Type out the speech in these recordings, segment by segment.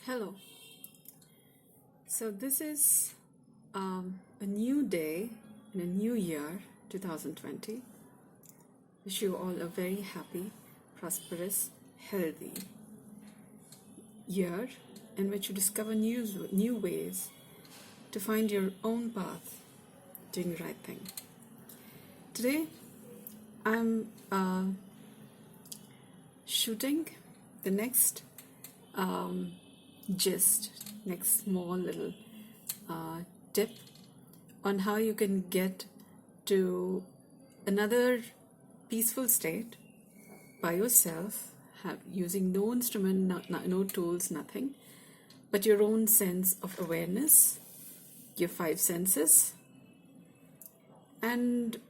Hello. So this is a new day in a new year, 2020. Wish you all a very happy, prosperous, healthy year in which you discover new ways to find your own path, doing the right thing. Today, I'm shooting the next next small little tip on how you can get to another peaceful state by yourself, using no instrument, no tools, nothing, but your own sense of awareness, your five senses, and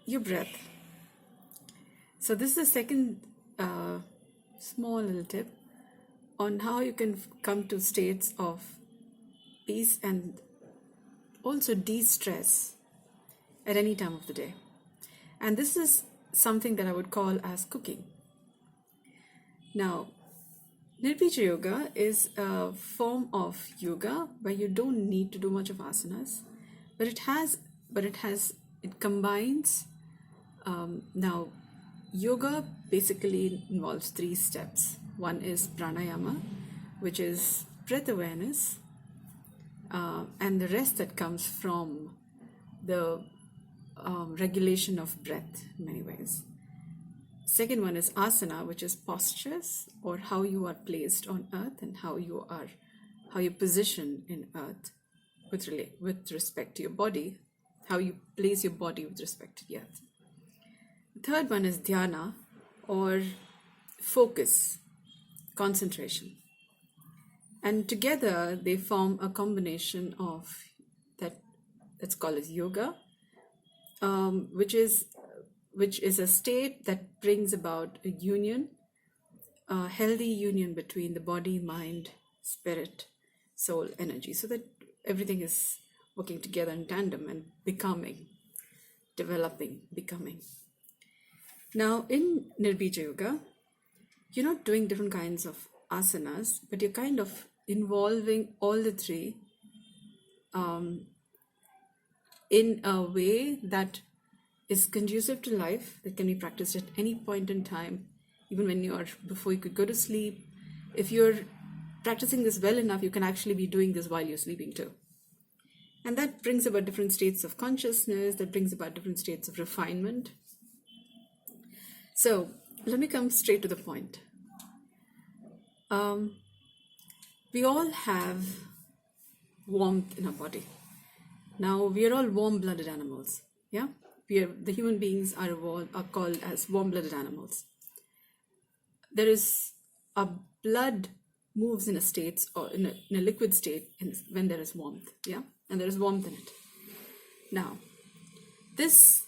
your breath. So this is the second small little tip on how you can come to states of peace and also de-stress at any time of the day. And this is something that I would call as cooking. Now, Nirbeeja Yoga is a form of yoga where you don't need to do much of asanas, but it combines. Now, yoga basically involves 3 steps. One is pranayama, which is breath awareness, and the rest that comes from the regulation of breath in many ways. Second one is asana, which is postures, or how you are placed on earth and how you position in earth with respect to your body, how you place your body with respect to the earth. The third one is dhyana, or focus, concentration. And together they form a combination of that's called as yoga, which is a state that brings about a union, a healthy union between the body, mind, spirit, soul, energy, so that everything is working together in tandem and becoming. Now, in Nirbeeja Yoga, you're not doing different kinds of asanas, but you're kind of involving all the 3 in a way that is conducive to life, that can be practiced at any point in time, even before you could go to sleep. If you're practicing this well enough, you can actually be doing this while you're sleeping too. And that brings about different states of consciousness, that brings about different states of refinement. So let me come straight to the point. We all have warmth in our body. Now, we are all warm-blooded animals. Yeah, the human beings are called as warm-blooded animals. Our blood moves in a state or in a liquid state when there is warmth. Yeah, and there is warmth in it. Now, this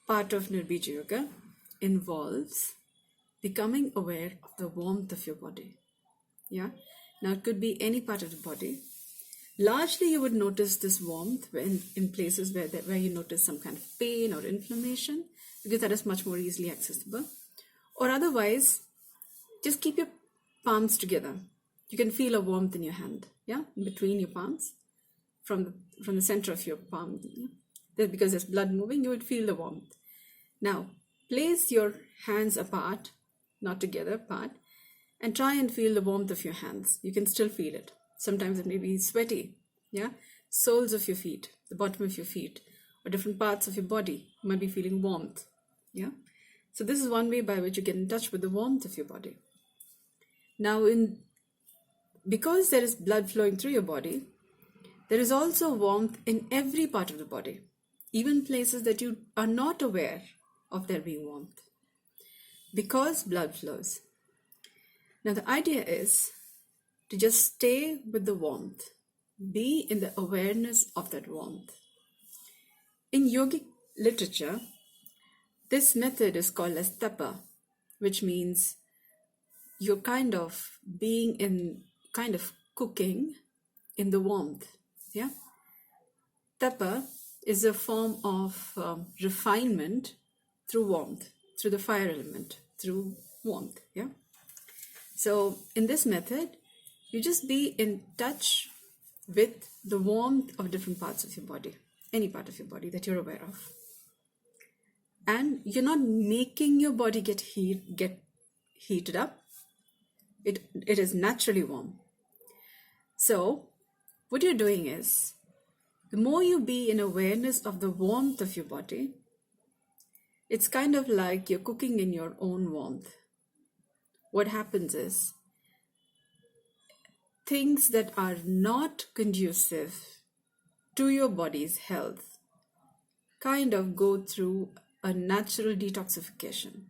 part of Nirbeeja Yoga involves becoming aware of the warmth of your body. Yeah. Now, it could be any part of the body. Largely, you would notice this warmth in places where you notice some kind of pain or inflammation, because that is much more easily accessible. Or otherwise, just keep your palms together. You can feel a warmth in your hand, yeah, in between your palms, from the center of your palm. Yeah? Because there's blood moving, you would feel the warmth. Now, place your hands apart, not together, apart, and try and feel the warmth of your hands. You can still feel it. Sometimes it may be sweaty, yeah? Soles of your feet, the bottom of your feet, or different parts of your body, you might be feeling warmth, yeah? So this is one way by which you get in touch with the warmth of your body. Now, because there is blood flowing through your body, there is also warmth in every part of the body, even places that you are not aware of there being warmth, because blood flows. Now, the idea is to just stay with the warmth, be in the awareness of that warmth. In yogic literature, this method is called as tapa, which means you're kind of cooking in the warmth. Yeah, tapa is a form of refinement through warmth, through the fire element, through warmth. Yeah. So in this method, You just be in touch with the warmth of different parts of your body, any part of your body that you're aware of. And you're not making your body get heated up. It is naturally warm. So what you're doing is, the more you be in awareness of the warmth of your body, it's kind of like you're cooking in your own warmth. What happens is, things that are not conducive to your body's health kind of go through a natural detoxification.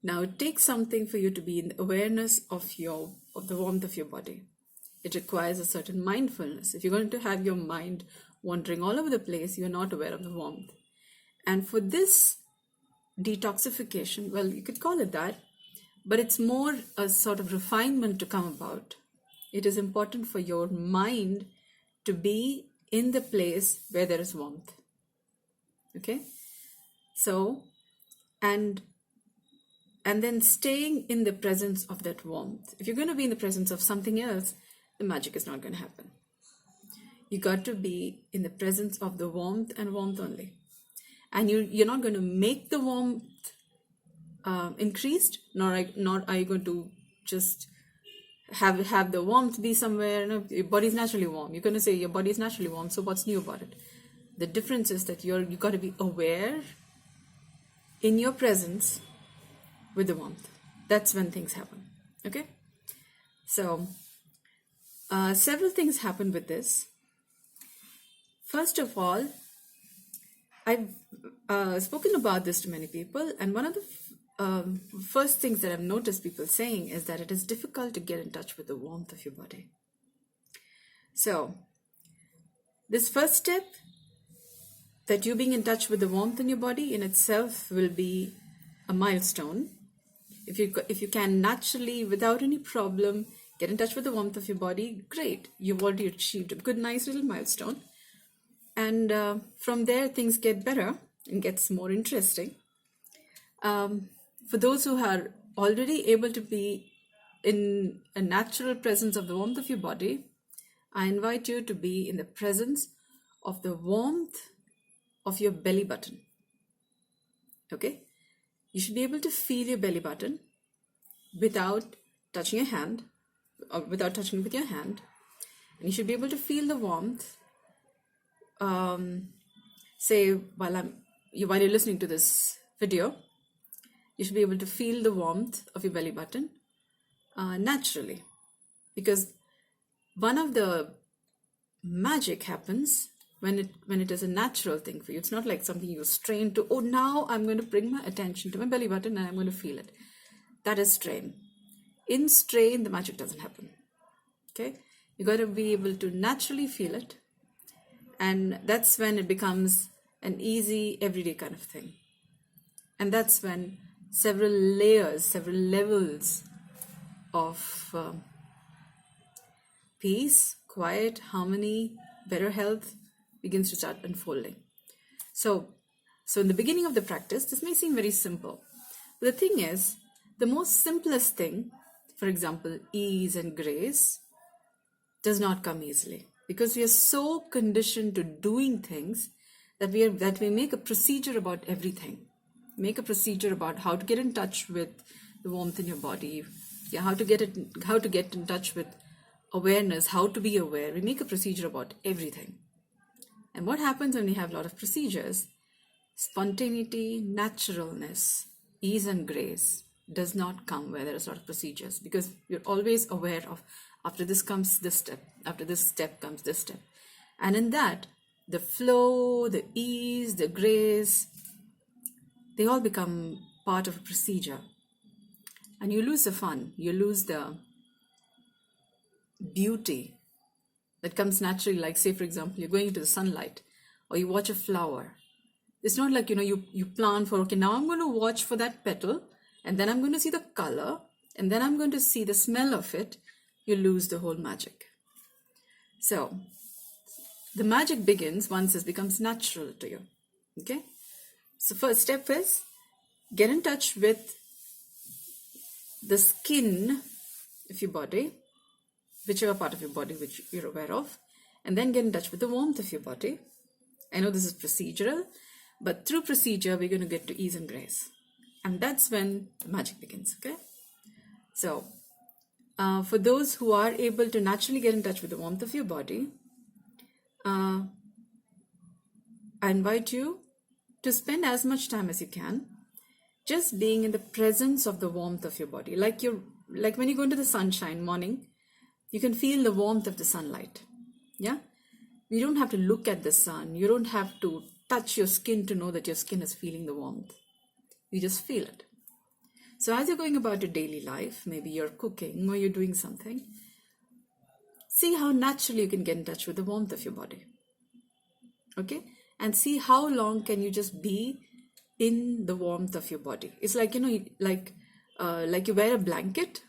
Now, it takes something for you to be in the awareness of the warmth of your body. It requires a certain mindfulness. If you're going to have your mind wandering all over the place, you're not aware of the warmth. And for this detoxification, well, you could call it that, but it's more a sort of refinement to come about. It is important for your mind to be in the place where there is warmth. Okay? So, and then staying in the presence of that warmth. If you're going to be in the presence of something else, the magic is not going to happen. You got to be in the presence of the warmth and warmth only. And you're not going to make the warmth increased, nor are you going to just have the warmth be somewhere. No, your body's naturally warm. You're going to say your body is naturally warm, so what's new about it? The difference is that you got to be aware in your presence with the warmth. That's when things happen. Okay? So, several things happen with this. First of all, I've spoken about this to many people, and one of the first things that I've noticed people saying is that it is difficult to get in touch with the warmth of your body. So, this first step, that you being in touch with the warmth in your body in itself will be a milestone. If you can naturally, without any problem, get in touch with the warmth of your body, great. You've already achieved a good, nice little milestone. And from there, things get better and gets more interesting. For those who are already able to be in a natural presence of the warmth of your body, I invite you to be in the presence of the warmth of your belly button. Okay? You should be able to feel your belly button without touching your hand, or without touching it with your hand. And you should be able to feel the warmth. Say while you're listening to this video, you should be able to feel the warmth of your belly button naturally, because one of the magic happens when it is a natural thing for you. It's not like something you strain to. Oh, now I'm going to bring my attention to my belly button and I'm going to feel it. That is strain. In strain, the magic doesn't happen. Okay, you got to be able to naturally feel it. And that's when it becomes an easy, everyday kind of thing. And that's when several layers, several levels of peace, quiet, harmony, better health begins to start unfolding. So in the beginning of the practice, this may seem very simple. But the thing is, the most simplest thing, for example, ease and grace, does not come easily. Because we are so conditioned to doing things that we make a procedure about everything. Make a procedure about how to get in touch with the warmth in your body. Yeah, how to get in touch with awareness, how to be aware. We make a procedure about everything. And what happens when we have a lot of procedures? Spontaneity, naturalness, ease and grace does not come where there is a lot of procedures, because you're always aware of, after this comes this step, after this step comes this step. And in that, the flow, the ease, the grace, they all become part of a procedure. And you lose the fun, you lose the beauty that comes naturally. Like, say, for example, you're going into the sunlight or you watch a flower. It's not like, you plan for, okay, now I'm going to watch for that petal and then I'm going to see the color and then I'm going to see the smell of it. You lose the whole magic. So the magic begins once it becomes natural to you. Okay? So first step is get in touch with the skin, of your body, whichever part of your body which you're aware of, and then get in touch with the warmth of your body. I know this is procedural, but through procedure, we're going to get to ease and grace. And that's when the magic begins, okay? So, for those who are able to naturally get in touch with the warmth of your body, I invite you to spend as much time as you can just being in the presence of the warmth of your body. Like when you go into the sunshine morning, you can feel the warmth of the sunlight. Yeah? You don't have to look at the sun. You don't have to touch your skin to know that your skin is feeling the warmth. You just feel it. So as you're going about your daily life, maybe you're cooking or you're doing something, see how naturally you can get in touch with the warmth of your body. Okay? And see how long can you just be in the warmth of your body. It's like, like you wear a blanket.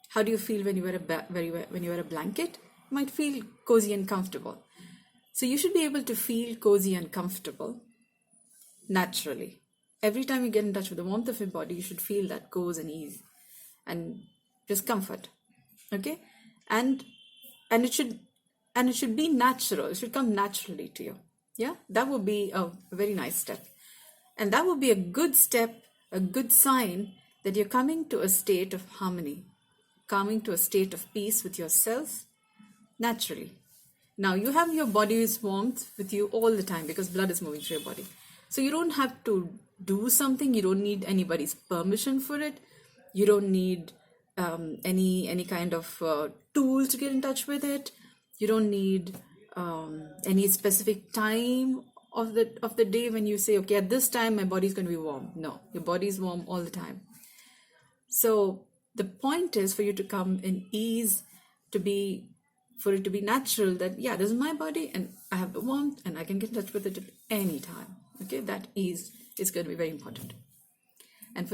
How do you feel when you wear a blanket? You might feel cozy and comfortable. So you should be able to feel cozy and comfortable naturally. Every time you get in touch with the warmth of your body, you should feel that cozy and ease and just comfort. Okay? And it should be natural. It should come naturally to you. Yeah? That would be a very nice step. And that would be a good step, a good sign that you're coming to a state of harmony, coming to a state of peace with yourself naturally. Now, you have your body's warmth with you all the time because blood is moving through your body. So you don't have to do something. You don't need anybody's permission for it. You don't need any kind of tool to get in touch with it. You don't need any specific time of the day when you say, okay, at this time my body is going to be warm. No, your body is warm all the time. So the point is for you to come in ease, for it to be natural that, yeah, this is my body and I have the warmth and I can get in touch with it at any time. Okay, that ease is going to be very important. And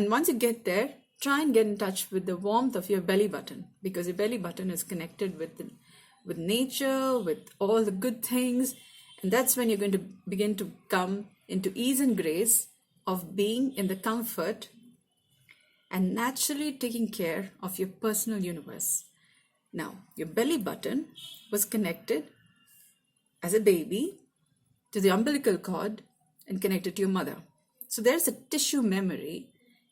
once you get there, try and get in touch with the warmth of your belly button, because your belly button is connected with nature, with all the good things. And that's when you're going to begin to come into ease and grace of being in the comfort and naturally taking care of your personal universe. Now, your belly button was connected as a baby to the umbilical cord and connected to your mother. So there's a tissue memory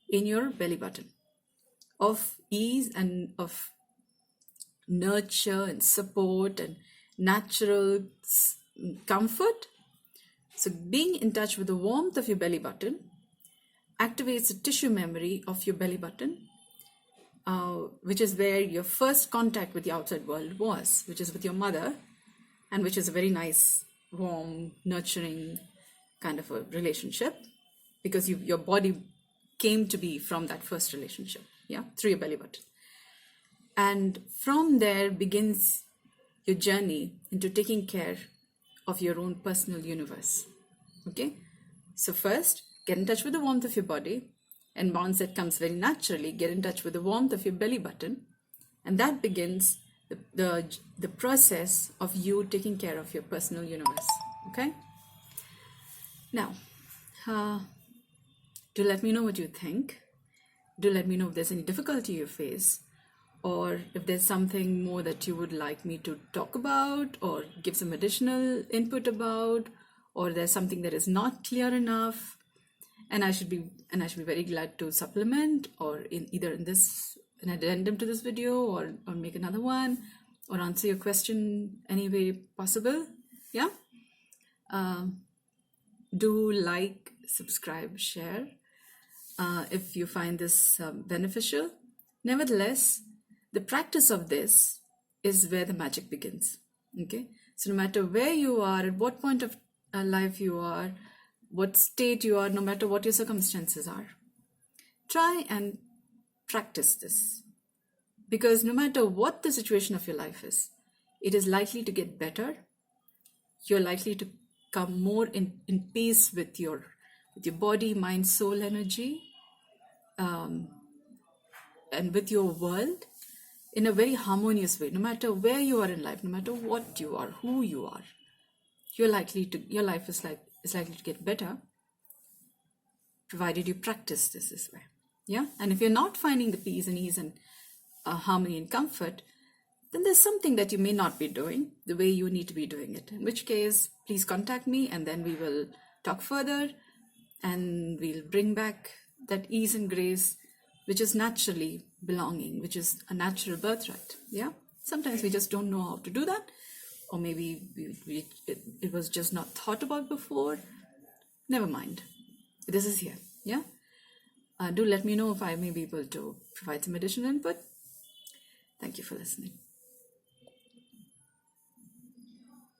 in your belly button of ease and of nurture and support and natural comfort. So being in touch with the warmth of your belly button activates the tissue memory of your belly button, which is where your first contact with the outside world was, which is with your mother, and which is a very nice, warm, nurturing kind of a relationship, because your body came to be from that first relationship, yeah, through your belly button. And from there begins your journey into taking care of your own personal universe. Okay? So first, get in touch with the warmth of your body, and once that comes very naturally, get in touch with the warmth of your belly button, and that begins the process of you taking care of your personal universe. Okay? Now, do let me know what you think. Do let me know if there's any difficulty you face, or if there's something more that you would like me to talk about or give some additional input about, or there's something that is not clear enough, and I should be very glad to supplement, or either in an addendum to this video, or make another one, or answer your question any way possible. Yeah. Do like, subscribe, share if you find this beneficial. Nevertheless, the practice of this is where the magic begins. Okay, so no matter where you are, at what point of life you are, what state you are, no matter what your circumstances are, try and practice this, because no matter what the situation of your life is, it is likely to get better. You're likely to come more in peace with your body, mind, soul energy, and with your world in a very harmonious way. No matter where you are in life, no matter what you are, who you are, your life is likely to get better, provided you practice this way. Yeah. And if you're not finding the peace and ease and harmony and comfort, then there's something that you may not be doing the way you need to be doing it. In which case, please contact me and then we will talk further and we'll bring back that ease and grace, which is naturally belonging, which is a natural birthright. Yeah. Sometimes we just don't know how to do that, or maybe it was just not thought about before. Never mind. This is here. Yeah. Do let me know if I may be able to provide some additional input. Thank you for listening.